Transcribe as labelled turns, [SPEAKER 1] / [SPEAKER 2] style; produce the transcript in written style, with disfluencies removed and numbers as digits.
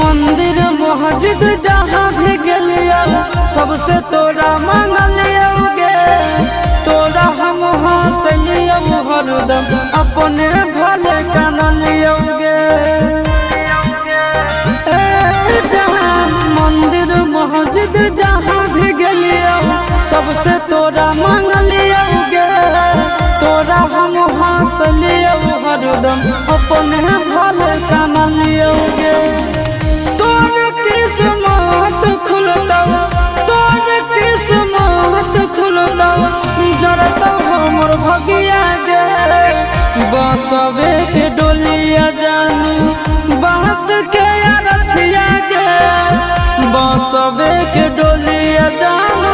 [SPEAKER 1] मंदिर मस्जिद जहाँ भी गलिया सबसे तोरा मांगलिया गे। तोरा हम हंसलिया हरदम अपने भले कानलिया गे। मंदिर मस्जिद जहाँ भी गलिया सबसे तोरा मांगलिया गे। तोरा हम हंसलिया हरदम अपने भले कानलिया गे। तोर किस्मत खुलता तोर किस्मत खुलता जरता हमर भगिया गे। बसवे के डोलिया जानू बांस के रथिया गे। बसवे के डोलिया जानू